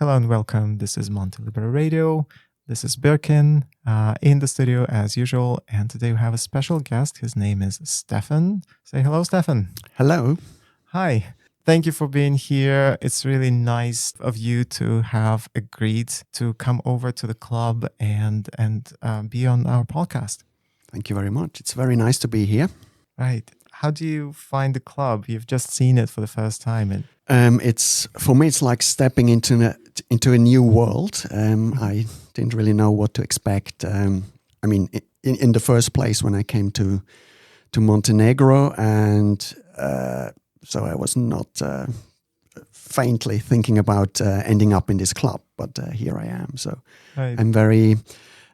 Hello and welcome. This is Montelibero Radio. This is Birkin in the studio as usual. And today we have a special guest. His name is Stephan. Say hello, Stephan. Hello. Hi. Thank you for being here. It's really nice of you to have agreed to come over to the club and be on our podcast. Thank you very much. It's very nice to be here. Right. How do you find the club? You've just seen it for the first time. It's for me. It's like stepping into a new world. I didn't really know what to expect. In the first place, when I came to Montenegro, and so I was not faintly thinking about ending up in this club, but here I am. So right.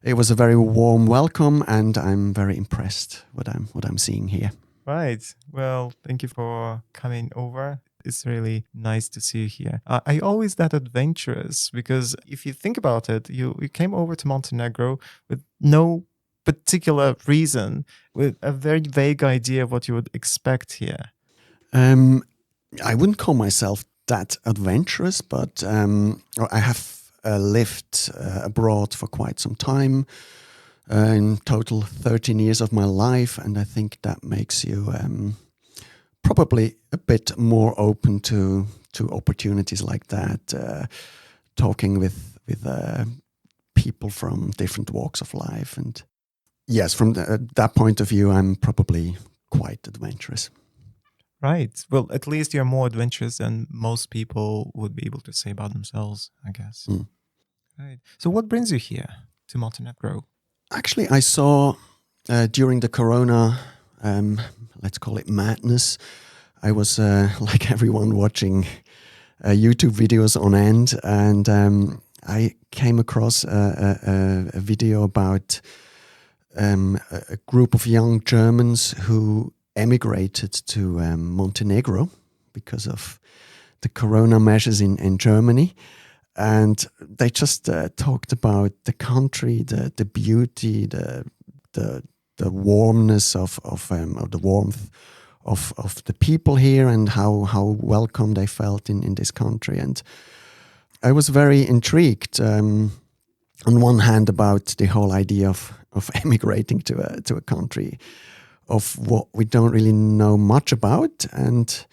It was a very warm welcome, and I'm very impressed what I'm seeing here. Right. Well, thank you for coming over. It's really nice to see you here. Are you always that adventurous? Because if you think about it, you came over to Montenegro with no particular reason, with a very vague idea of what you would expect here. I wouldn't call myself that adventurous, but I have lived abroad for quite some time. In total 13 years of my life, and I think that makes you probably a bit more open to opportunities like that, talking with people from different walks of life. And yes, from that point of view, I'm probably quite adventurous. Right. Well, at least you're more adventurous than most people would be able to say about themselves, I guess. Mm. Right. So what brings you here to Montenegro? Actually, I saw during the Corona, let's call it madness, I was like everyone watching YouTube videos on end, and I came across a video about a group of young Germans who emigrated to Montenegro because of the Corona measures in Germany. And they just talked about the country, the beauty, the warmness of the warmth of the people here, and how welcome they felt in this country. And I was very intrigued, on one hand, about the whole idea of emigrating to a country of what we don't really know much about, and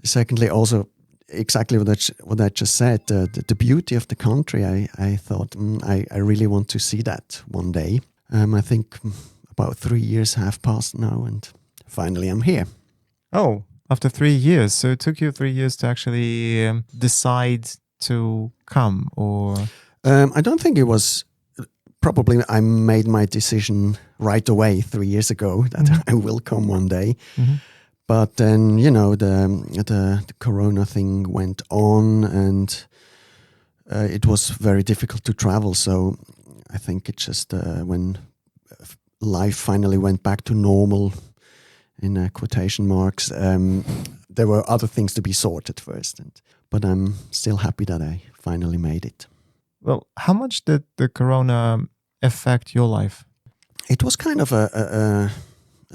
secondly, also exactly what I just said, the beauty of the country. I thought I really want to see that one day. I think about 3 years have passed now, and finally I'm here. Oh, after 3 years. So it took you 3 years to actually decide to come, or? I don't think it was. Probably I made my decision right away 3 years ago that I will come one day. Mm-hmm. But then, the Corona thing went on, and it was very difficult to travel. So I think it just, when life finally went back to normal, in quotation marks, there were other things to be sorted first. But I'm still happy that I finally made it. Well, how much did the Corona affect your life? It was kind of a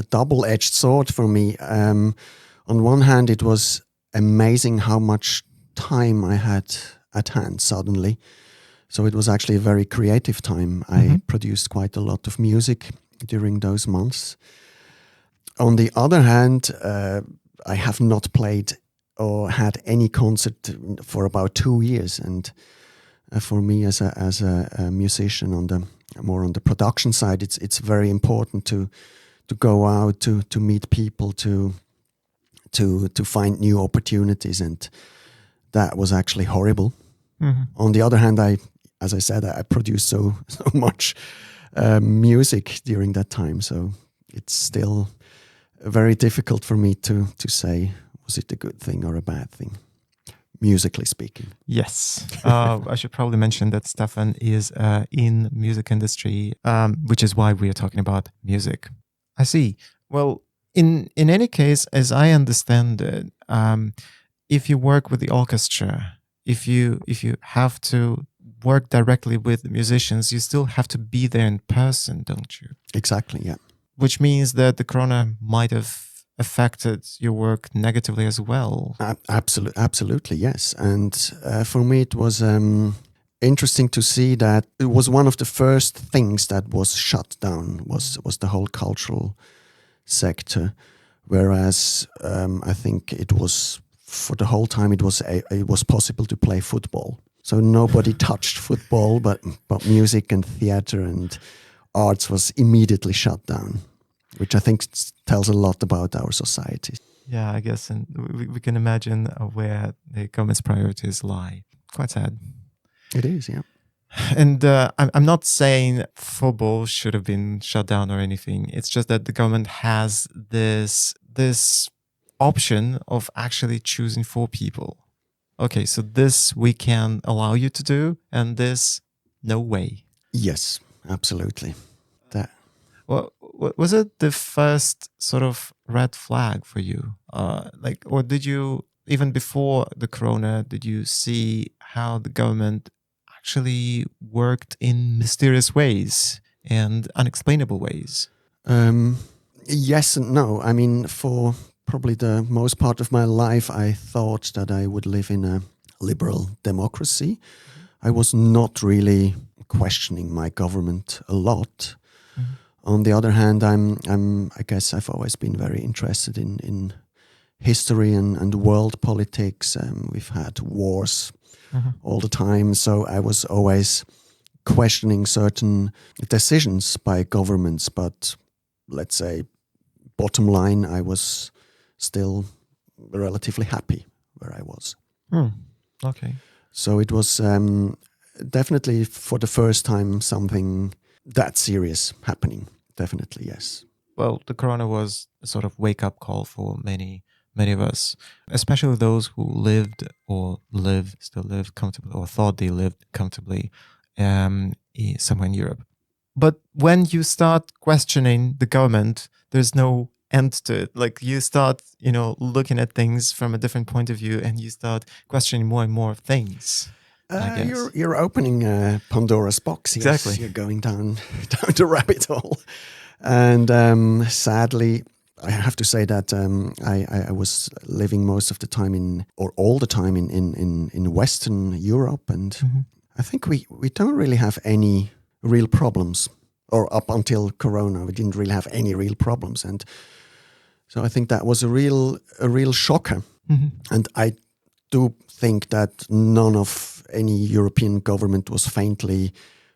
double-edged sword for me. On one hand, it was amazing how much time I had at hand suddenly. So it was actually a very creative time. Mm-hmm. I produced quite a lot of music during those months. On the other hand, I have not played or had any concert for about 2 years. And for me as a musician on the production side, it's very important to go out, to meet people, to find new opportunities, and that was actually horrible. Mm-hmm. On the other hand, as I said, I produced so much music during that time, so it's still very difficult for me to say, was it a good thing or a bad thing, musically speaking. Yes. I should probably mention that Stephan is in music industry, which is why we are talking about music. I see. Well, in any case, as I understand it, if you work with the orchestra, if you have to work directly with the musicians, you still have to be there in person, don't you? Exactly, yeah. Which means that the Corona might have affected your work negatively as well. Absolutely, yes. And for me, it was interesting to see that it was one of the first things that was shut down was the whole cultural sector, whereas I think it was for the whole time it was possible to play football. So nobody touched football, but music and theater and arts was immediately shut down, which I think tells a lot about our society. Yeah, I guess, and we can imagine where the government's priorities lie. Quite sad. It is, yeah. And I'm not saying football should have been shut down or anything. It's just that the government has this option of actually choosing for people. Okay, so this we can allow you to do, and this, no way. Yes, absolutely. That. Well, was it the first sort of red flag for you? Or did you, even before the corona, did you see how the government actually worked in mysterious ways and unexplainable ways? Yes and no. I mean, for probably the most part of my life, I thought that I would live in a liberal democracy. I was not really questioning my government a lot. Mm-hmm. On the other hand, I guess I've always been very interested in history and world politics. We've had wars all the time, so I was always questioning certain decisions by governments. But let's say, bottom line, I was still relatively happy where I was. Okay. So it was definitely for the first time something that serious happening. Definitely, yes. Well, the corona was a sort of wake-up call for many of us, especially those who still live comfortably, or thought they lived comfortably somewhere in Europe. But when you start questioning the government, there's no end to it. Like, you start, looking at things from a different point of view, and you start questioning more and more things. You're opening Pandora's box. Yes. Exactly. You're going down the rabbit hole. And sadly, I have to say that I was living most of the time all the time in Western Europe. And I think we don't really have any real problems. Or up until Corona, we didn't really have any real problems. And so I think that was a real shocker. And I do think that none of any European government was faintly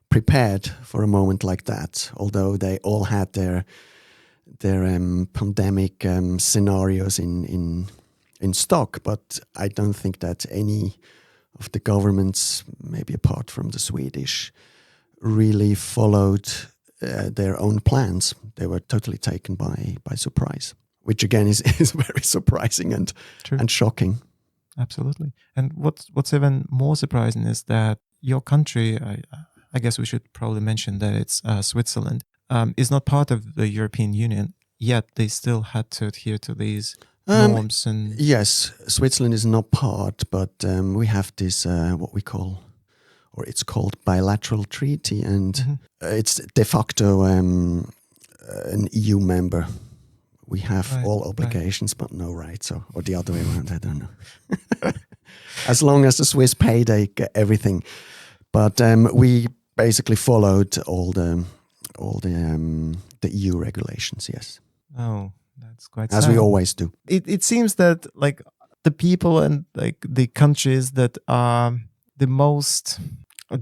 prepared for a moment like that, although they all had their pandemic scenarios in stock. But I don't think that any of the governments, maybe apart from the Swedish, really followed their own plans. They were totally taken by surprise, which again is very surprising and shocking. Absolutely. And what's even more surprising is that your country, I guess we should probably mention that it's Switzerland, is not part of the European Union, yet they still had to adhere to these norms. And yes, Switzerland is not part, but we have this what we call, or it's called bilateral treaty, and it's de facto an EU member. We have all obligations, but no rights, or the other way around. I don't know. As long as the Swiss pay, they get everything. But we basically followed all the EU regulations. Yes. Oh, that's quite as sad. We always do. It seems that like the people and like the countries that are the most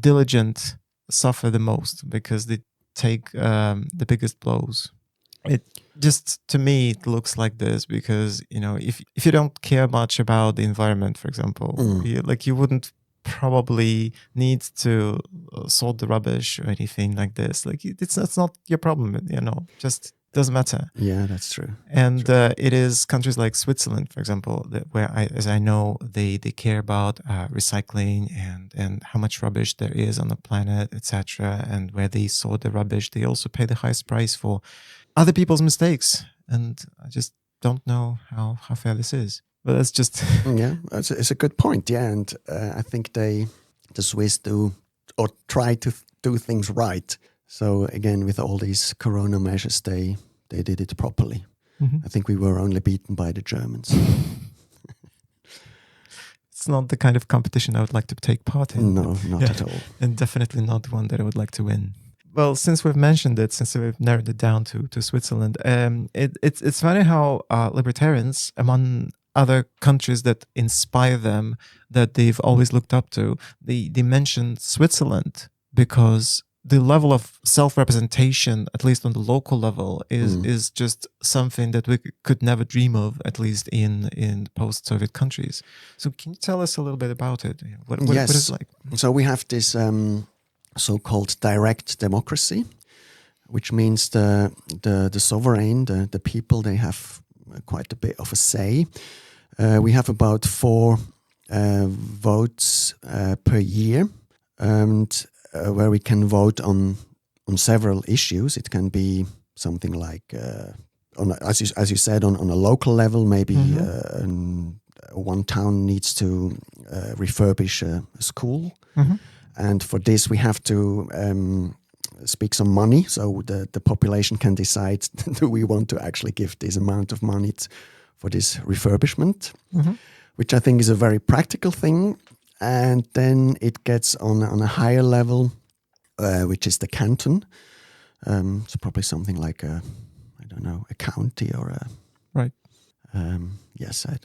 diligent suffer the most because they take the biggest blows. It just, to me, it looks like this because, if you don't care much about the environment, for example, you wouldn't probably need to sort the rubbish or anything like this. Like, that's not your problem, just doesn't matter. Yeah, that's true. And it is countries like Switzerland, for example, where as I know, they care about recycling and how much rubbish there is on the planet, etc. And where they sort the rubbish, they also pay the highest price for other people's mistakes. And I just don't know how fair this is. But that's just... Yeah, it's a good point. Yeah, and I think the Swiss do, or try to do things right. So again, with all these corona measures, they did it properly. I think we were only beaten by the Germans. It's not the kind of competition I would like to take part in. No, not at all. And definitely not one that I would like to win. Well, since we've mentioned it, since we've narrowed it down to Switzerland, it's funny how libertarians, among other countries that inspire them, that they've always looked up to, they mention Switzerland because the level of self-representation, at least on the local level, is just something that we could never dream of, at least in post-Soviet countries. So can you tell us a little bit about it? What is it like? So we have this so-called direct democracy, which means the sovereign, the people, they have quite a bit of a say. We have about 4 votes per year, and where we can vote on several issues. It can be something like, as you said, on a local level, maybe one town needs to refurbish a school. And for this, we have to speak some money. So the population can decide, do we want to actually give this amount of money for this refurbishment, which I think is a very practical thing. And then it gets on a higher level, which is the canton. So probably something like a county or a... Right. Yes, I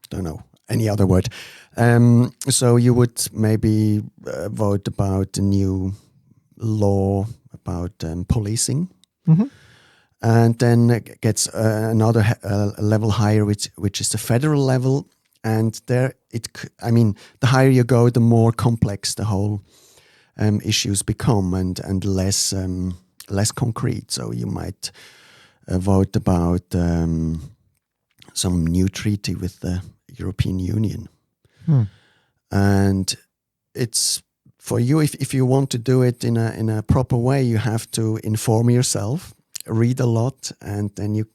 don't know any other word. So you would maybe vote about a new law about policing. And then it gets another level higher, which is the federal level. And there, the higher you go, the more complex the whole issues become, and less concrete. So you might vote about some new treaty with the European Union, and it's for you. If you want to do it in a proper way, you have to inform yourself, read a lot, and then you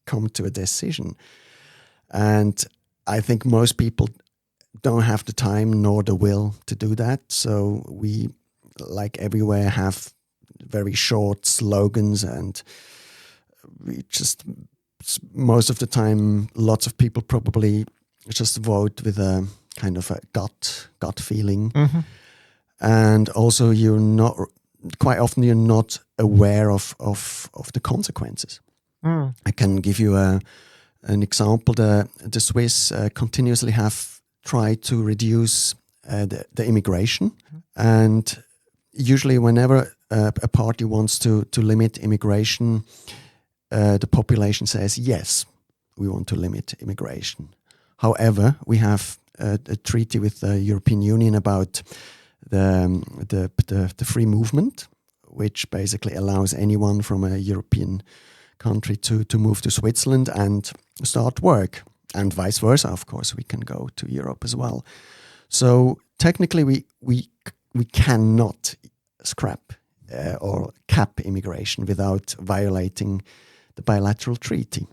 come to a decision. And I think most people don't have the time nor the will to do that. So we, like everywhere, have very short slogans, and we just, most of the time, lots of people probably just vote with a kind of a gut feeling. And also quite often you're not aware of the consequences. I can give you an example. The Swiss continuously have tried to reduce the immigration, and usually whenever a party wants to limit immigration, the population says, yes, we want to limit immigration. However, we have a treaty with the European Union about the free movement, which basically allows anyone from a European country to move to Switzerland and start work, and vice versa. Of course, we can go to Europe as well. So technically, we cannot scrap or cap immigration without violating the bilateral treaty.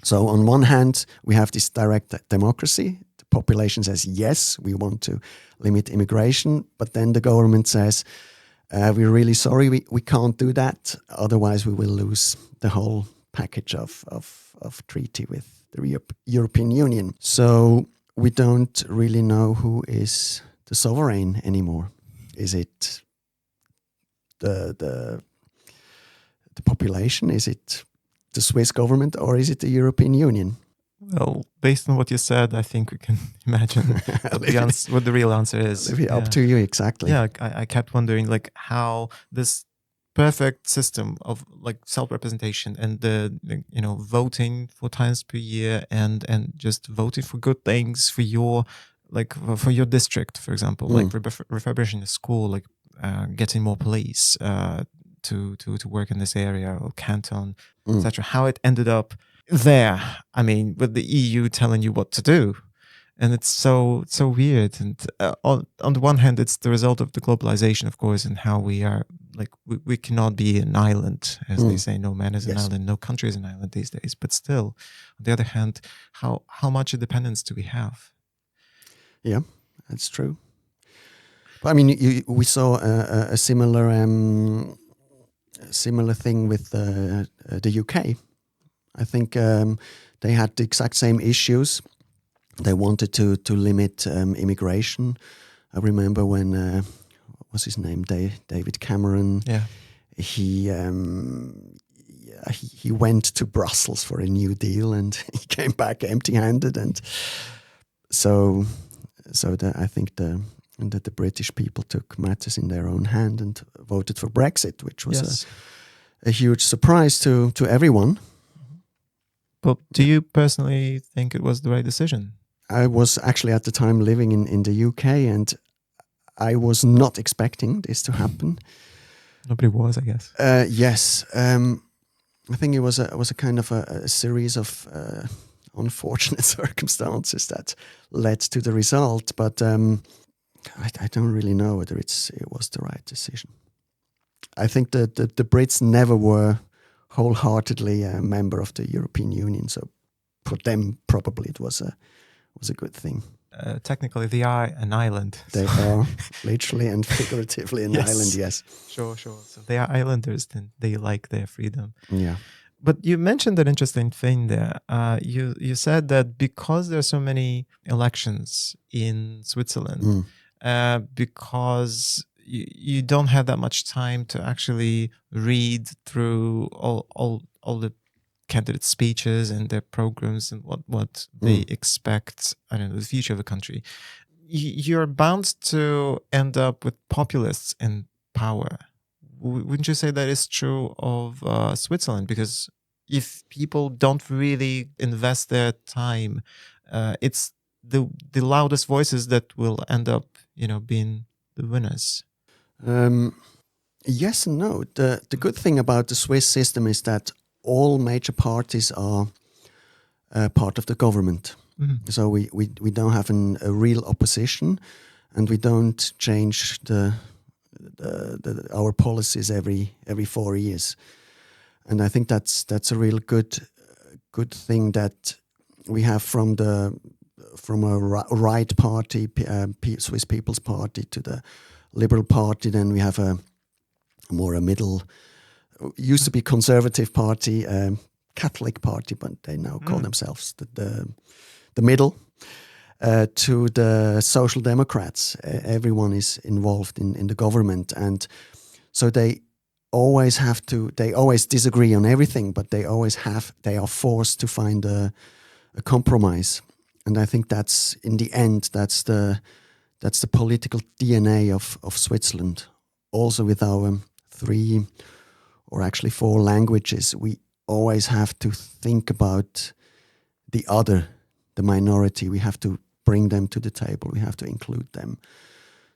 So on one hand, we have this direct democracy. The population says, yes, we want to limit immigration, but then the government says, we're really sorry, we can't do that. Otherwise, we will lose the whole package of treaty with the European Union. So we don't really know who is the sovereign anymore. Is it the population? Is it the Swiss government, or is it the European Union? Well, based on what you said, I think we can imagine what the real answer is. Up to you, exactly. Yeah, I kept wondering like how this perfect system of like self-representation and the voting 4 times per year and just voting for good things for your district, for example, like refurbishing a school, like getting more police to work in this area or canton, etc. How it ended up there. I mean, with the EU telling you what to do, and it's so weird. And on the one hand, it's the result of the globalization, of course, and how we are like we cannot be an island, as they say. No man is an island, no country is an island these days. But still, on the other hand, how much independence do we have? Yeah, that's true. But I mean, we saw a similar thing with the UK. I think they had the exact same issues. They wanted to limit immigration. I remember when what was his name, David Cameron. Yeah. He went to Brussels for a New Deal, and he came back empty-handed. And so I think that the British people took matters in their own hand and voted for Brexit, which was a huge surprise to everyone. But do you personally think it was the right decision? I was actually at the time living in the UK, and I was not expecting this to happen. Nobody was, I guess. Yes. I think it was a kind of a series of unfortunate circumstances that led to the result. But I don't really know whether it was the right decision. I think that the Brits never were wholeheartedly a member of the European Union, so for them probably it was a good thing. Technically, they are an island. They are literally and figuratively an island, yes. Sure. So they are islanders, then they like their freedom. Yeah. But you mentioned an interesting thing there. You said that because there are so many elections in Switzerland, because you don't have that much time to actually read through all the candidate speeches and their programs and what they expect, I don't know, the future of the country. You're bound to end up with populists in power. Wouldn't you say that is true of Switzerland? Because if people don't really invest their time, it's the loudest voices that will end up, being the winners. Yes and no. The good thing about the Swiss system is that all major parties are part of the government. Mm-hmm. So we don't have a real opposition, and we don't change our policies every 4 years. And I think that's a real good thing that we have from a right party, Swiss People's Party, to the Liberal Party. Then we have a middle. Used to be Conservative Party, Catholic Party, but they now call themselves the middle. To the Social Democrats, everyone is involved in the government, and so they always disagree on everything, but they are forced to find a compromise. And I think that's in the end that's the political DNA of Switzerland. Also with our 3 or actually 4 languages, we always have to think about the other, the minority. We have to bring them to the table. We have to include them.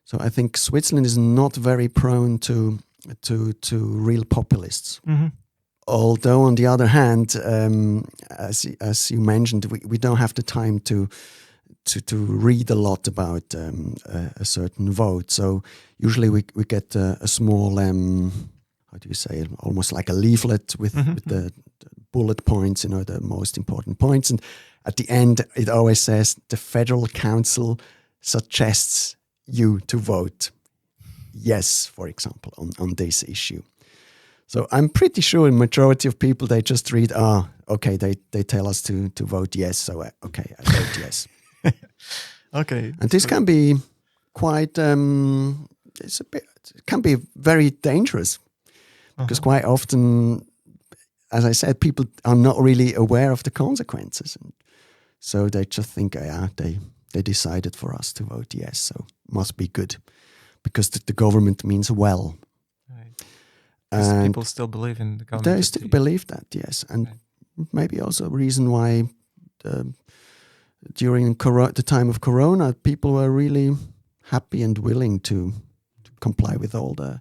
So I think Switzerland is not very prone to real populists. Mm-hmm. Although on the other hand, as you mentioned, we don't have the time to read a lot about a certain vote. So usually we get a small, how do you say it, almost like a leaflet with the bullet points, the most important points. And at the end, it always says the Federal Council suggests you to vote yes, for example, on this issue. So I'm pretty sure a majority of people, they just read, okay, they tell us to vote yes, so okay, I vote yes. Okay. And this can be quite, it can be very dangerous, because quite often, as I said, people are not really aware of the consequences. And so they just think, they decided for us to vote yes, so must be good, because the government means well. And people still believe in the government. They still believe that, yes. And maybe also a reason why during the time of Corona, people were really happy and willing to comply with all the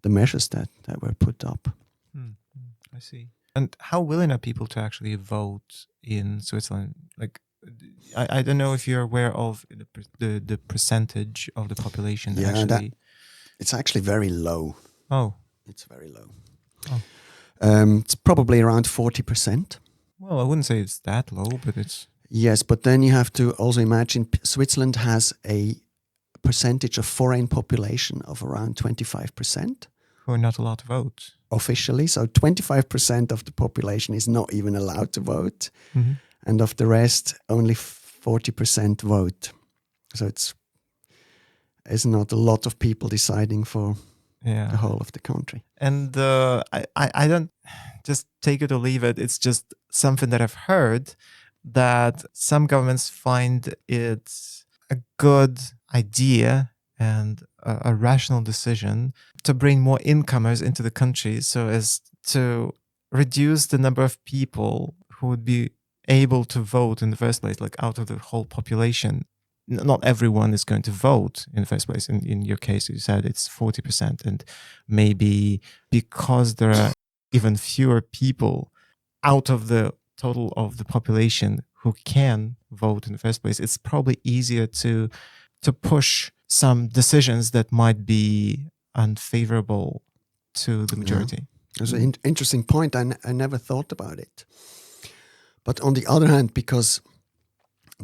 measures that were put up. I see. And how willing are people to actually vote in Switzerland? Like, I don't know if you're aware of the percentage of the population that actually... it's actually very low. Oh. It's very low. Oh. It's probably around 40%. Well, I wouldn't say it's that low, but it's... Yes, but then you have to also imagine Switzerland has a percentage of foreign population of around 25%, who are not allowed to vote. Officially, so 25% of the population is not even allowed to vote, and of the rest, only 40% vote. So it's not a lot of people deciding for the whole of the country. And I don't just take it or leave it. It's just something that I've heard that some governments find it a good idea and a rational decision to bring more incomers into the country so as to reduce the number of people who would be able to vote in the first place, like out of the whole population. Not everyone is going to vote in the first place. In your case, you said it's 40%. And maybe because there are even fewer people out of the total of the population who can vote in the first place, it's probably easier to push some decisions that might be unfavorable to the majority. That's an interesting point. I never thought about it. But on the other hand, because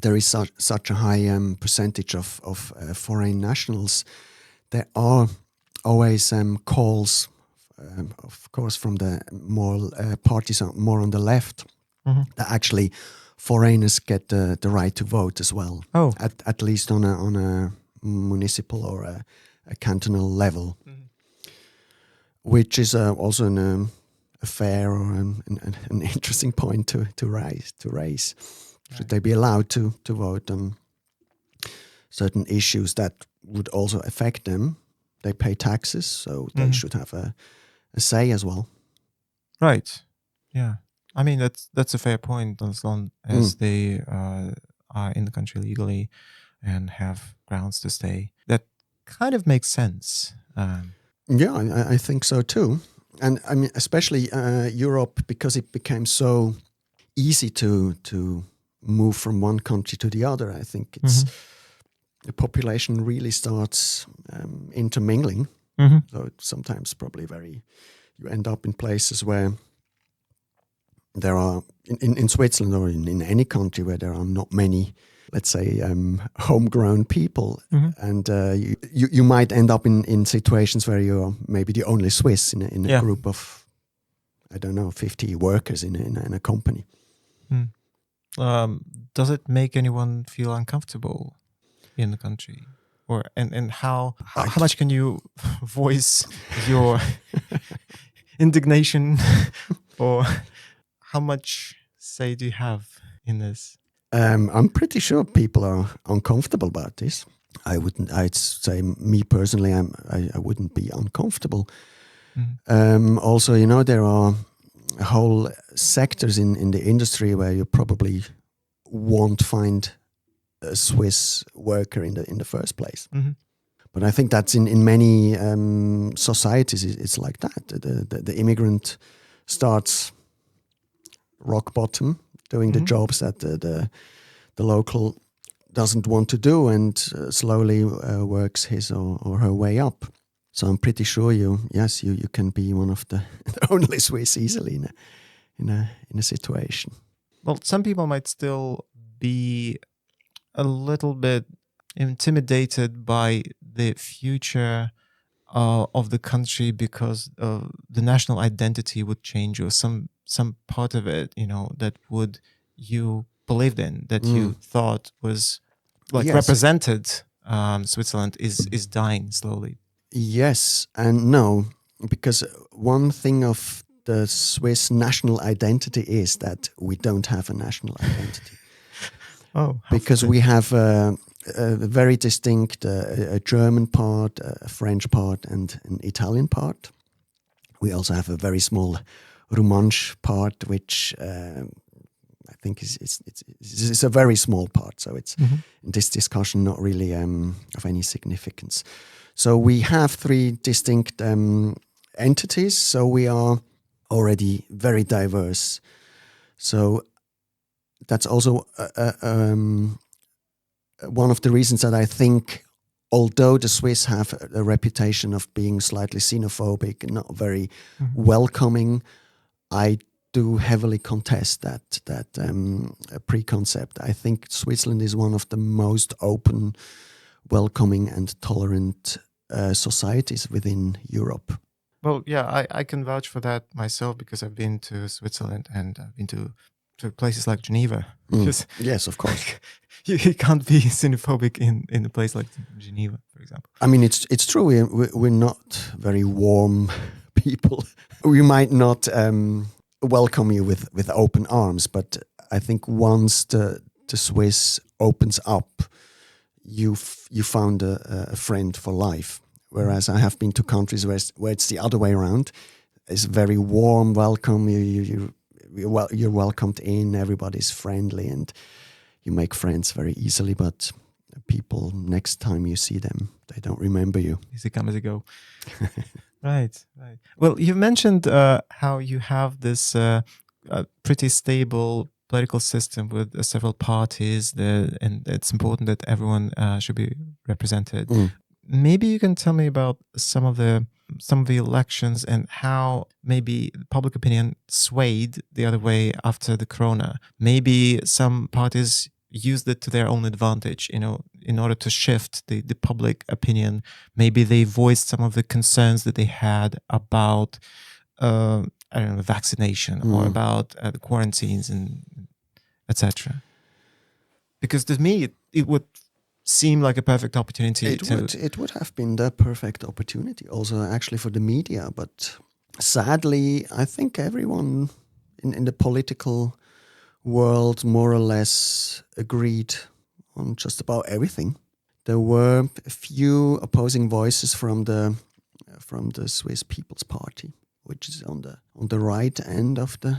there is such a high percentage of foreign nationals, there are always calls, of course, from the more parties more on the left, that actually foreigners get the right to vote as well. At least on a municipal or a cantonal level, which is also a fair or an interesting point to raise. Should they be allowed to vote on certain issues that would also affect them? They pay taxes, so they should have a say as well. Right. Yeah. I mean, that's a fair point as long as they are in the country legally and have grounds to stay. That kind of makes sense. Yeah, I think so too. And I mean, especially Europe, because it became so easy to move from one country to the other. I think it's the population really starts intermingling. So it's sometimes probably you end up in places where there are, in Switzerland or in any country where there are not many, let's say, homegrown people. And you might end up in situations where you're maybe the only Swiss in a group of, I don't know, 50 workers in a company. Does it make anyone feel uncomfortable in the country? And how much can you voice your indignation, or how much say do you have in this? I'm pretty sure people are uncomfortable about this. I'd say me personally, I wouldn't be uncomfortable. Also, there are whole sectors in the industry where you probably won't find a Swiss worker in the first place. But I think that's in many societies it's like that. The immigrant starts rock bottom, doing the jobs that the local doesn't want to do, and slowly works his or her way up. So I'm pretty sure you can be one of the only Swiss easily in a situation. Well, some people might still be a little bit intimidated by the future of the country because the national identity would change, or some part of it, that you believed in, that you thought was represented Switzerland is dying slowly. Yes and no, because one thing of the Swiss national identity is that we don't have a national identity. Because we have a very distinct a German part, a French part, and an Italian part. We also have a very small Romansh part, which I think is a very small part. So it's in this discussion not really of any significance. So we have three distinct entities. So we are already very diverse. So that's also one of the reasons that I think, although the Swiss have a reputation of being slightly xenophobic and not very welcoming, I do heavily contest that preconcept. I think Switzerland is one of the most open, welcoming and tolerant societies within Europe. Well, yeah, I can vouch for that myself because I've been to Switzerland and I've been to places like Geneva. Because Yes, of course. you can't be xenophobic in a place like Geneva, for example. I mean, it's true. We're not very warm people. We might not welcome you with open arms, but I think once the Swiss opens up, you found a friend for life. Whereas I have been to countries where it's the other way around. It's very warm welcome. You're welcomed in. Everybody's friendly, and you make friends very easily. But people, next time you see them, they don't remember you. Easy come, easy go. Right. Well, you mentioned how you have this pretty stable political system with several parties, and it's important that everyone should be represented. Maybe you can tell me about some of the elections and how maybe public opinion swayed the other way after the corona. Maybe some parties used it to their own advantage, in order to shift the public opinion. Maybe they voiced some of the concerns that they had about I don't know, vaccination or about the quarantines and etc. Because to me it would seem like a perfect opportunity. It would have been the perfect opportunity also actually for the media, but sadly I think everyone in the political world more or less agreed on just about everything. There were a few opposing voices from the Swiss People's Party, which is on the right end of the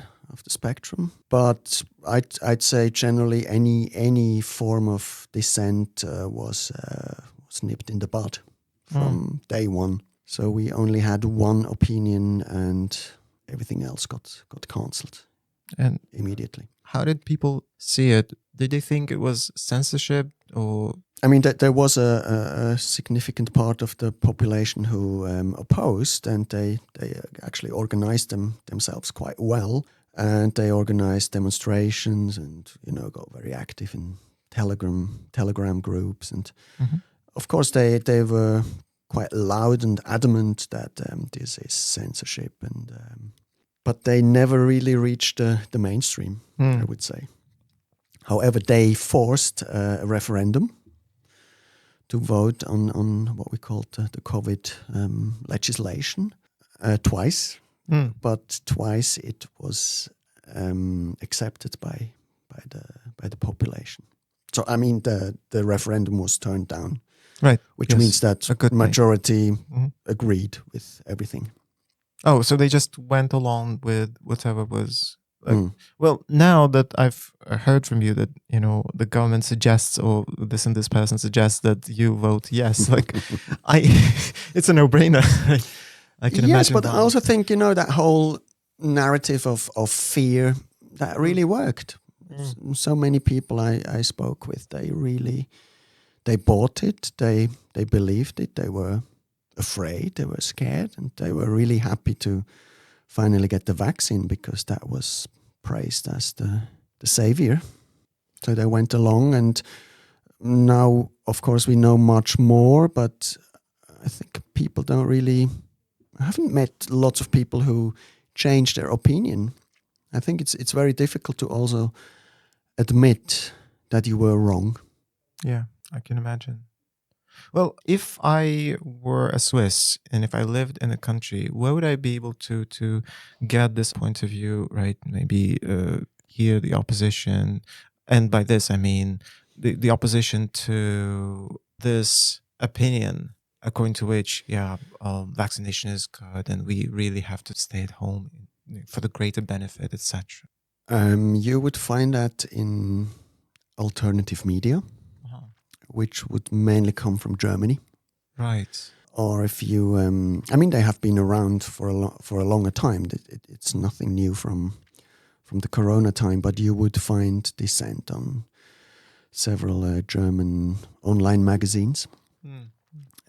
spectrum. But I'd say generally any form of dissent was nipped in the bud from day one. So we only had one opinion, and everything else got cancelled and immediately. How did people see it? Did they think it was censorship, or? I mean, there was a significant part of the population who opposed, and they actually organized themselves quite well. And they organized demonstrations and, got very active in Telegram groups. And of course, they were quite loud and adamant that this is censorship. But they never really reached the mainstream, I would say. However, they forced a referendum to vote on what we called the COVID legislation twice. But twice it was accepted by the population. So I mean the referendum was turned down, right? Which means that a majority agreed with everything. Oh, so they just went along with whatever was. Well, now that I've heard from you that the government suggests, or this and this person suggests that you vote yes, like it's a no-brainer. I can imagine. Yes, but I also think that whole narrative of fear that really worked. So many people I spoke with, they bought it, they believed it, they were afraid, they were scared, and they were really happy to finally get the vaccine because that was praised as the savior. So they went along, and now, of course, we know much more, but I think people I haven't met lots of people who changed their opinion. I think it's very difficult to also admit that you were wrong. Yeah, I can imagine. Well, if I were a Swiss and if I lived in a country, where would I be able to get this point of view, right? Maybe hear the opposition. And by this, I mean the opposition to this opinion, according to which, vaccination is good and we really have to stay at home for the greater benefit, etc. You would find that in alternative media, which would mainly come from Germany. Right. Or if you, they have been around for a longer time. It's nothing new from the Corona time, but you would find dissent on several German online magazines.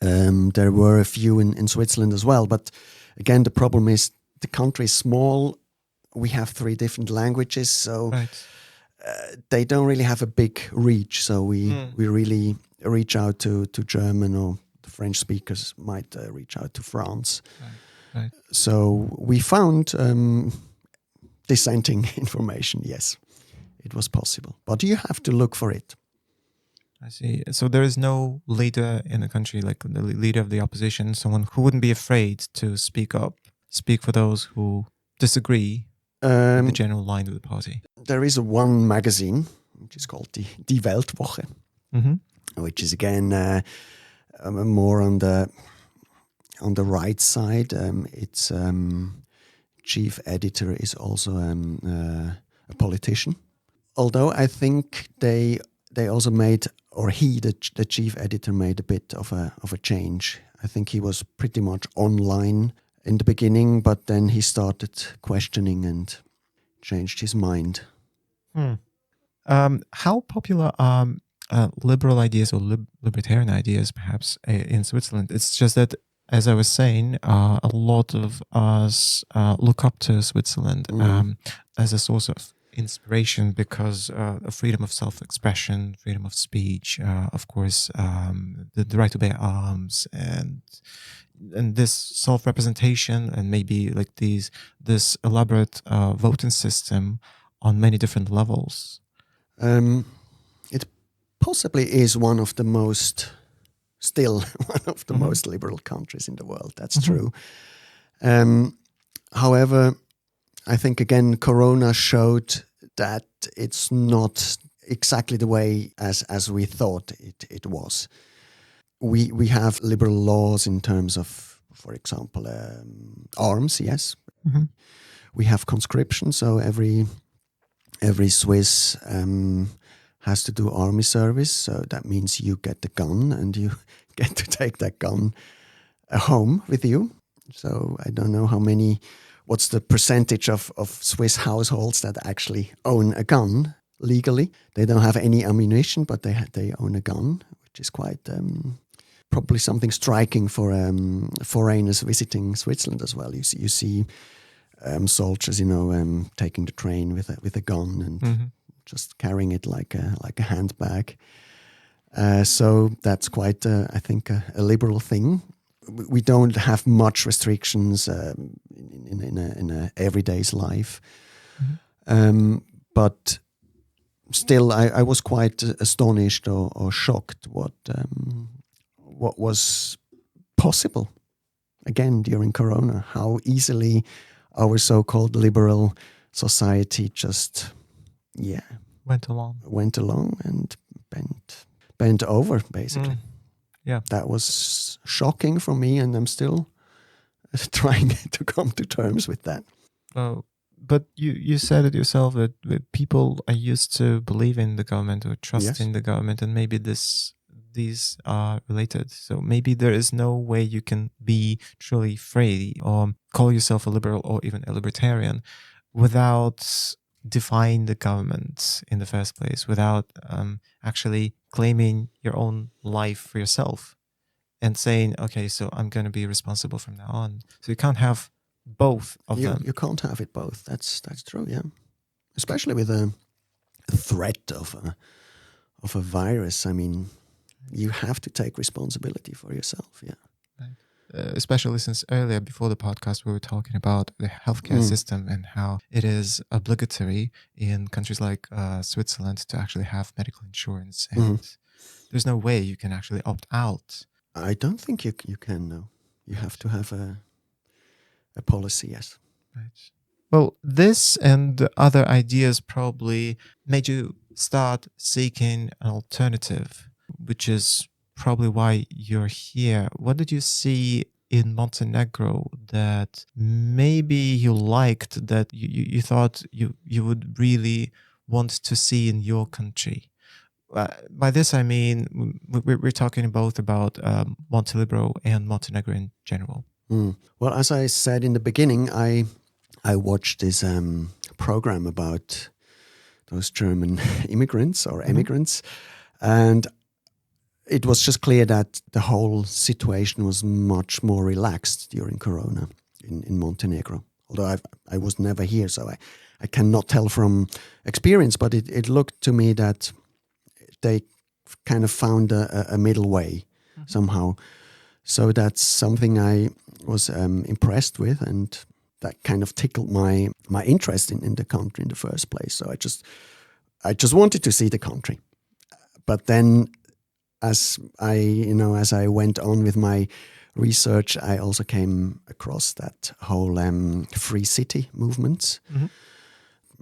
There were a few in Switzerland as well, but again, the problem is the country is small. We have 3 different languages, so they don't really have a big reach. So we really reach out to German, or the French speakers might reach out to France. Right. So we found dissenting information. Yes, it was possible, but you have to look for it. I see. So there is no leader in the country, like the leader of the opposition, someone who wouldn't be afraid to speak up, speak for those who disagree with the general line of the party. There is one magazine which is called Die Weltwoche, which is again more on the right side. Its chief editor is also a politician. Although I think they also made, or the chief editor made a bit of a change. I think he was pretty much online in the beginning, but then he started questioning and changed his mind. How popular are liberal ideas or libertarian ideas, perhaps, in Switzerland? It's just that, as I was saying, a lot of us look up to Switzerland as a source of inspiration because of freedom of self-expression, freedom of speech, of course, the right to bear arms, and this self-representation, and maybe like this elaborate voting system on many different levels. It possibly is one of the most most liberal countries in the world. That's true. However, I think again, Corona showed that it's not exactly the way as we thought it was. We have liberal laws in terms of, for example, arms. Yes, we have conscription, so every Swiss has to do army service. So that means you get the gun and you get to take that gun home with you. So I don't know what's the percentage of Swiss households that actually own a gun legally. They don't have any ammunition, but they own a gun, which is quite probably something striking for foreigners visiting Switzerland as well. You see soldiers, taking the train with a gun and just carrying it like a handbag. So that's quite, I think, a liberal thing. We don't have much restrictions in a everyday's life, but still, I was quite astonished or shocked what was possible again during Corona. How easily our so-called liberal society just went along and bent over, basically. Yeah, that was shocking for me, and I'm still trying to come to terms with that. But you said it yourself that people are used to believe in the government or trust in the government, and maybe these are related. So maybe there is no way you can be truly free or call yourself a liberal or even a libertarian without defying the government in the first place, without actually claiming your own life for yourself and saying, okay, so I'm going to be responsible from now on. So you can't have both of them. You can't have it both. That's true, yeah. Especially with a threat of a virus. I mean, you have to take responsibility for yourself, yeah. Right. Especially since earlier, before the podcast, we were talking about the healthcare system and how it is obligatory in countries like Switzerland to actually have medical insurance. And there's no way you can actually opt out. I don't think you can, no. You have to have a policy, yes. Right. Well, this and other ideas probably made you start seeking an alternative, which is probably why you're here. What did you see in Montenegro that maybe you liked, that you thought you would really want to see in your country? By this, I mean, we're talking both about Montelibero and Montenegro in general. Well, as I said in the beginning, I watched this program about those German immigrants or emigrants, and it was just clear that the whole situation was much more relaxed during Corona in Montenegro. Although I was never here, so I cannot tell from experience, but it looked to me that they kind of found a middle way somehow. So that's something I was impressed with, and that kind of tickled my interest in the country in the first place. So I just wanted to see the country. But then, as I went on with my research, I also came across that whole free city movement. Mm-hmm.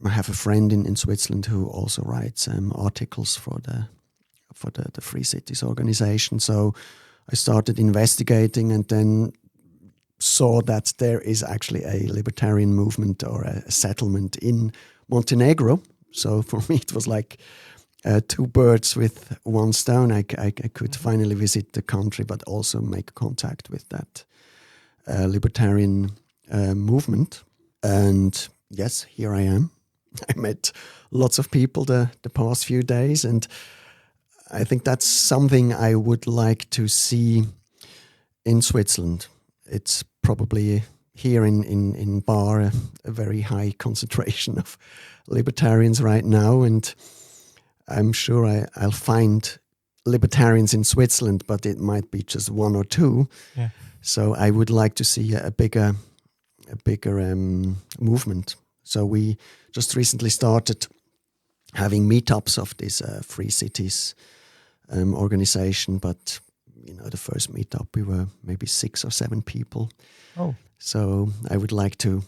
I have a friend in Switzerland who also writes articles for the Free Cities organization. So I started investigating, and then saw that there is actually a libertarian movement or a settlement in Montenegro. So for me, it was like two birds with one stone. I could finally visit the country, but also make contact with that libertarian movement. And yes, here I am. I met lots of people the past few days, and I think that's something I would like to see in Switzerland. It's probably here in Bar a very high concentration of libertarians right now, and I'm sure I'll find libertarians in Switzerland, but it might be just one or two. Yeah. So I would like to see a bigger movement. So we just recently started having meetups of this Free Cities organization, but the first meetup we were maybe 6 or 7 people. Oh, so I would like to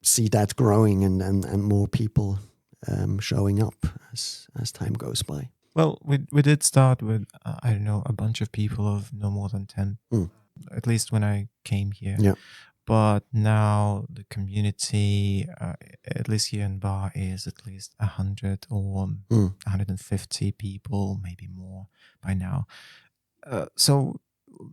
see that growing and more people showing up as time goes by. well, we did start with I don't know, a bunch of people of no more than 10, at least when I came here. Yeah. But now the community, at least here in Bar, is at least 100 or 150 people, maybe more by now. So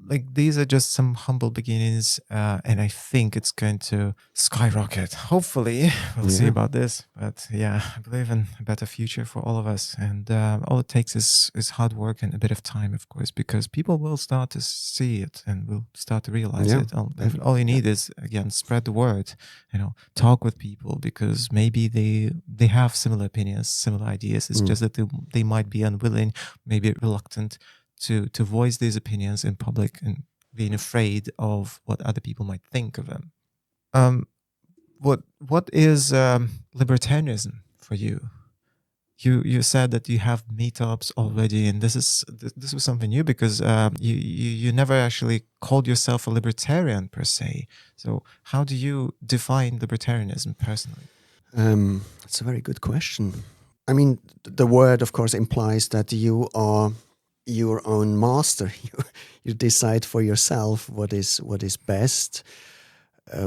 like these are just some humble beginnings, and I think it's going to skyrocket. Hopefully, we'll see about this. But yeah, I believe in a better future for all of us, and all it takes is hard work and a bit of time, of course, because people will start to see it and will start to realize it. All you need is, again, spread the word. Talk with people, because maybe they have similar opinions, similar ideas. It's just that they might be unwilling, maybe reluctant to voice these opinions in public, and being afraid of what other people might think of them. What is libertarianism for you? You said that you have meetups already, and this was something new, because you never actually called yourself a libertarian per se. So how do you define libertarianism personally? It's a very good question. I mean, the word, of course, implies that you are your own master. You decide for yourself what is best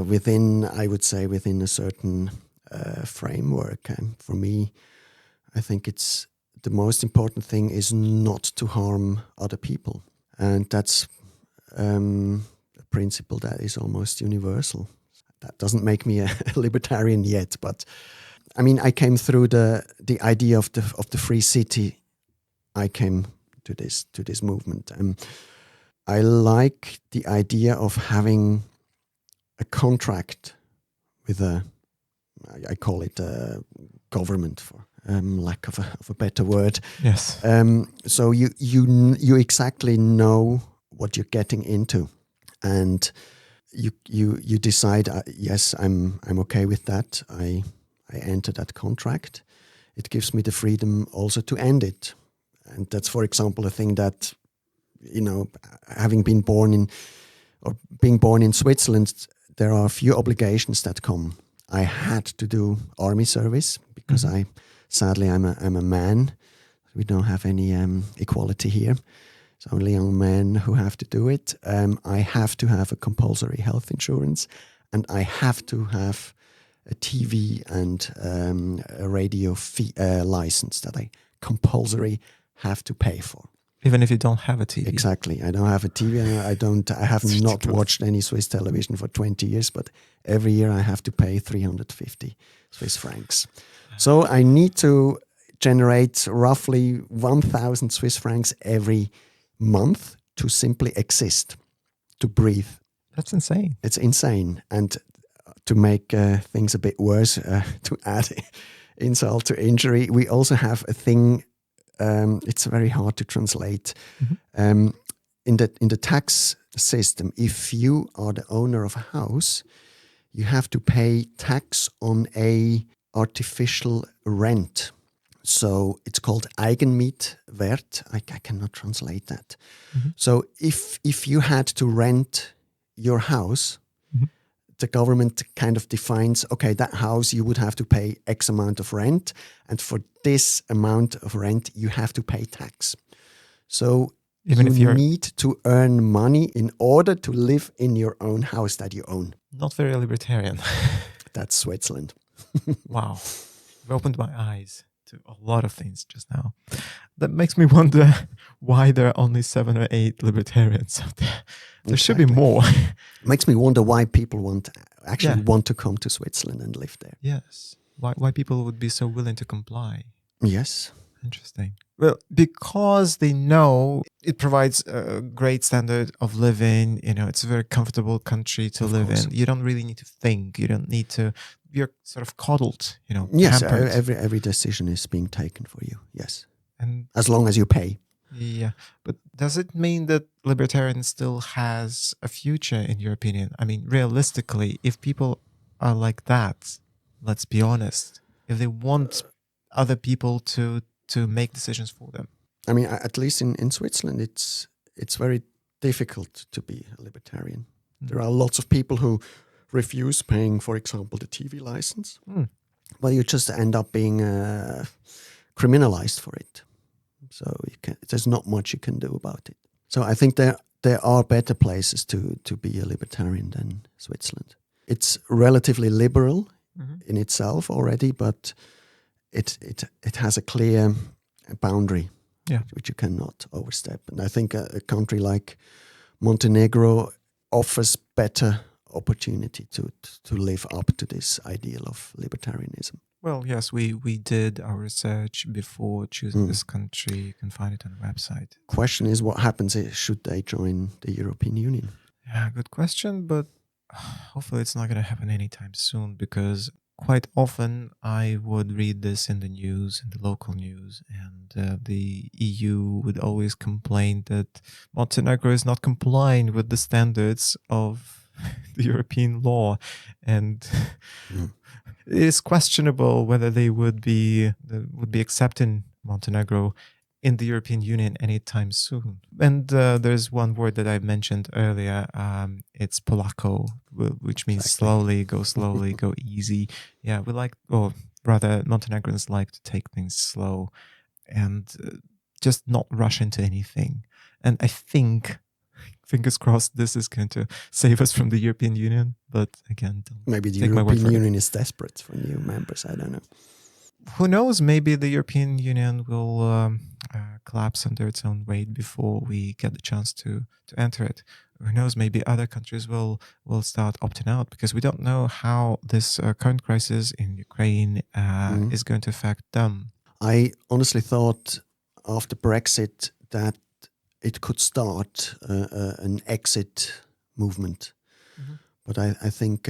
within a certain framework. And for me, I think it's the most important thing is not to harm other people, and that's a principle that is almost universal. That doesn't make me a libertarian yet, but I mean, I came through the idea of the free city. I came to this movement. I like the idea of having a contract with I call it a government, for lack of a better word. Yes. So you exactly know what you're getting into, and you decide, yes, I'm okay with that. I enter that contract. It gives me the freedom also to end it. And that's, for example, a thing that, having been born in Switzerland, there are a few obligations that come. I had to do army service because sadly I'm a man. We don't have any equality here. It's only young men who have to do it. I have to have a compulsory health insurance, and I have to have a TV and a radio license that I compulsory have to pay for. Even if you don't have a TV. Exactly. I don't have a TV. I have not watched any Swiss television for 20 years, but every year I have to pay 350 Swiss francs. So I need to generate roughly 1,000 Swiss francs every month to simply exist, to breathe. That's insane. It's insane. And to make things a bit worse, to add insult to injury, we also have a thing. It's very hard to translate. In the tax system. If you are the owner of a house, you have to pay tax on a artificial rent. So it's called Eigenmietwert. I cannot translate that. So if you had to rent your house, the government kind of defines, okay, that house you would have to pay X amount of rent, and for this amount of rent you have to pay tax. So Even if you you're need to earn money in order to live in your own house that you own. not very libertarian. That's Switzerland. Wow. You've opened my eyes to a lot of things just now. That makes me wonder why there are only 7 or 8 libertarians out there. There should be more. Makes me wonder why people want to come to Switzerland and live there. Yes. Why people would be so willing to comply. Yes. Interesting. Well, because they know it provides a great standard of living. It's a very comfortable country to live in. You don't really need to think. You don't need to. You're sort of coddled. Yes, pampered. every decision is being taken for you. Yes, and as long as you pay. Yeah, but does it mean that libertarian still has a future, in your opinion? I mean, realistically, if people are like that, let's be honest, if they want other people to make decisions for them. I mean, at least in Switzerland, it's very difficult to be a libertarian. There are lots of people who refuse paying, for example, the TV license. Well, you just end up being criminalized for it. So there's not much you can do about it. So I think there are better places to be a libertarian than Switzerland. It's relatively liberal in itself already, but it has a clear boundary which you cannot overstep. And I think a country like Montenegro offers better opportunity to live up to this ideal of libertarianism. Well, yes, we did our research before choosing this country. You can find it on the website. Question is, what happens should they join the European Union? Yeah, good question, but hopefully it's not going to happen anytime soon, because quite often I would read this in the news, in the local news, and the EU would always complain that Montenegro is not complying with the standards of the European law, and it is questionable whether they would be accepting Montenegro in the European Union anytime soon. And there's one word that I mentioned earlier. It's Polako, which means slowly, go easy. Yeah, Montenegrins like to take things slow and just not rush into anything. And I think, fingers crossed, this is going to save us from the European Union. But again, maybe the European Union is desperate for new members. I don't know. Who knows? Maybe the European Union will collapse under its own weight before we get the chance to enter it. Who knows? Maybe other countries will start opting out, because we don't know how this current crisis in Ukraine is going to affect them. I honestly thought after Brexit that it could start an exit movement. But I think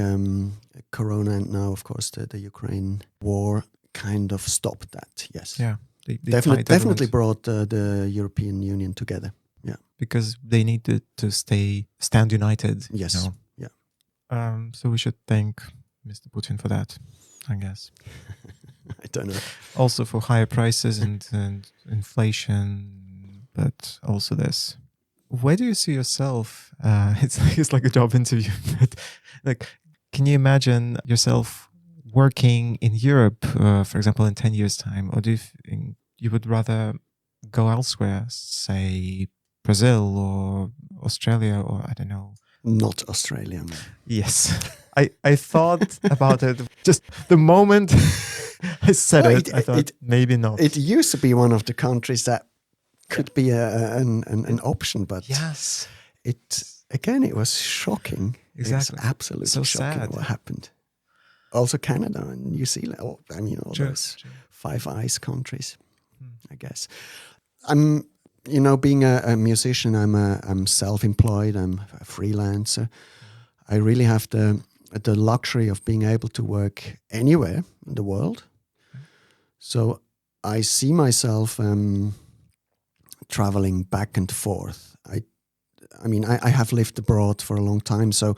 Corona and now, of course, the Ukraine war kind of stopped that. Yes. Yeah. They definitely brought the European Union together. Yeah. Because they needed to stand united. Yes. Yeah. So we should thank Mr. Putin for that, I guess. I don't know. Also for higher prices and inflation, but also this. Where do you see yourself? It's like a job interview, but like, can you imagine yourself working in Europe, for example, in 10 years' time? Or do you think you would rather go elsewhere, say Brazil or Australia, or I don't know? Not Australia, man. Yes. I thought about it just the moment I said I thought maybe not. It used to be one of the countries that could be an option, but yes, it was shocking. Exactly. It was absolutely so shocking what happened. Also Canada and New Zealand. All those Five Eyes countries, I guess. I'm, being a musician, I'm self-employed. I'm a freelancer. I really have the luxury of being able to work anywhere in the world. So I see myself traveling back and forth. I mean, I have lived abroad for a long time, so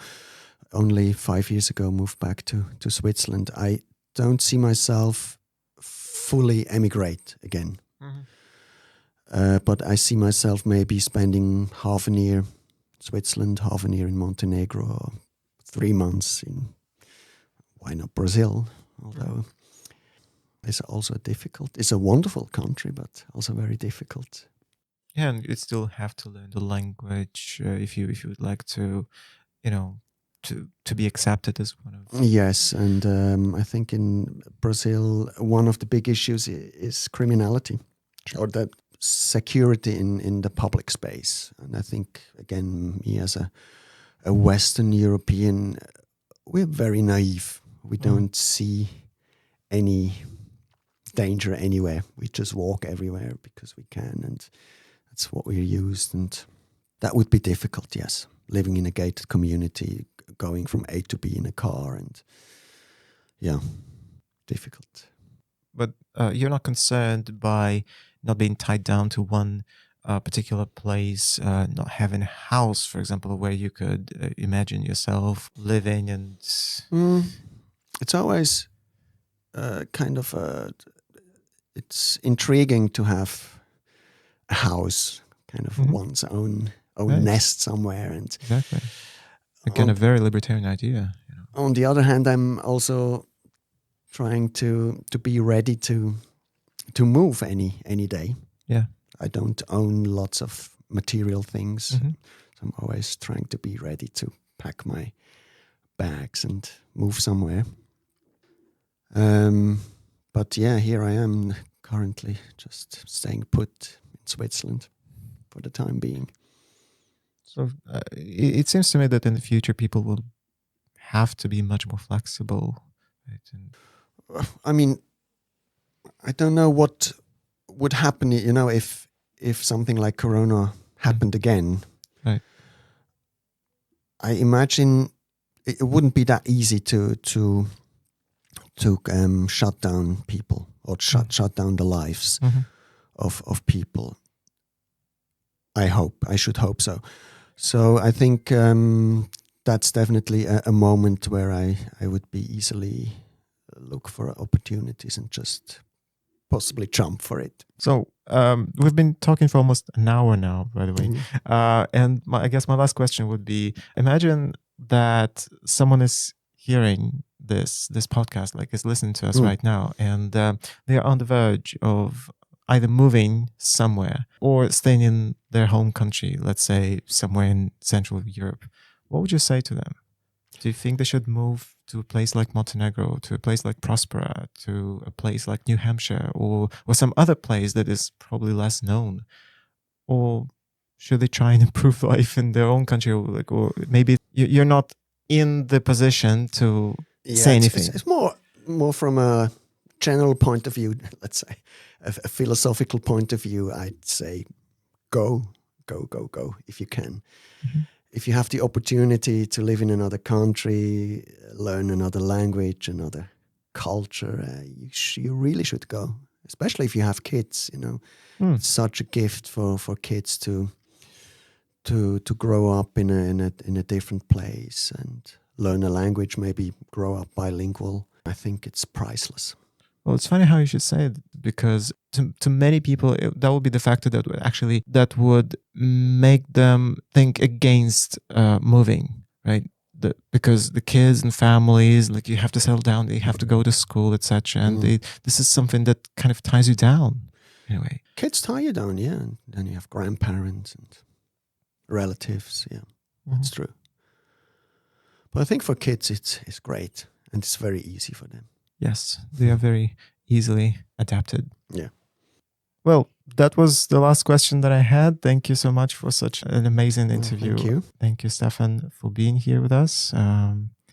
only 5 years ago moved back to Switzerland. I don't see myself fully emigrate again. But I see myself maybe spending half a year in Switzerland, half a year in Montenegro, or 3 months in, why not Brazil? Although it's also difficult. It's a wonderful country, but also very difficult. Yeah, and you still have to learn the language if you would like to, to be accepted as one of. Yes, and I think in Brazil one of the big issues is criminality, or that security in the public space. And I think again, me as a Western European, we're very naive. We don't see any danger anywhere. We just walk everywhere because we can, and that's what we're used. And that would be difficult, yes. Living in a gated community, going from A to B in a car, and yeah, difficult. But you're not concerned by not being tied down to one particular place, not having a house, for example, where you could imagine yourself living and. It's always kind of it's intriguing to have a house, kind of one's own nest somewhere, and exactly. Again, a very libertarian idea. On the other hand, I'm also trying to be ready to move any day. Yeah, I don't own lots of material things. So I'm always trying to be ready to pack my bags and move somewhere. But yeah, here I am currently just staying put in Switzerland for the time being. So it seems to me that in the future people will have to be much more flexible. Right? I mean, I don't know what would happen, if something like Corona happened again. Right. I imagine it wouldn't be that easy to shut down people or shut down the lives of people. I should hope so. So I think that's definitely a moment where I would be easily look for opportunities and just possibly jump for it. So we've been talking for almost an hour now, by the way. And I guess my last question would be, imagine that someone is hearing this podcast, like is listening to us right now, and they are on the verge of either moving somewhere or staying in their home country, let's say somewhere in Central Europe. What would you say to them? Do you think they should move to a place like Montenegro, to a place like Prospera, to a place like New Hampshire, or some other place that is probably less known? Or should they try and improve life in their own country? Or maybe you're not in the position to say anything. It's more from a general point of view, let's say, a philosophical point of view. I'd say go if you can. If you have the opportunity to live in another country, learn another language, another culture, you really should go. Especially if you have kids, It's such a gift for kids to grow up in a different place and learn a language, maybe grow up bilingual. I think it's priceless. Well, it's funny how you should say it, because to many people, that would be the factor that would make them think against moving, right? Because the kids and families, like, you have to settle down, you have to go to school, etc. And this is something that kind of ties you down in a way. Kids tie you down, yeah. And then you have grandparents and relatives, yeah. That's true. But I think for kids, it's great, and it's very easy for them. Yes, they are very easily adapted. Yeah. Well, that was the last question that I had. Thank you so much for such an amazing interview. Thank you. Thank you, Stephan, for being here with us.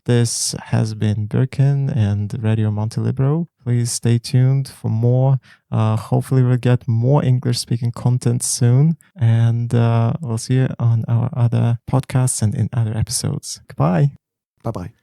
This has been Birkin and Radio Montelibero. Please stay tuned for more. Hopefully we'll get more English-speaking content soon. And we'll see you on our other podcasts and in other episodes. Goodbye. Bye-bye.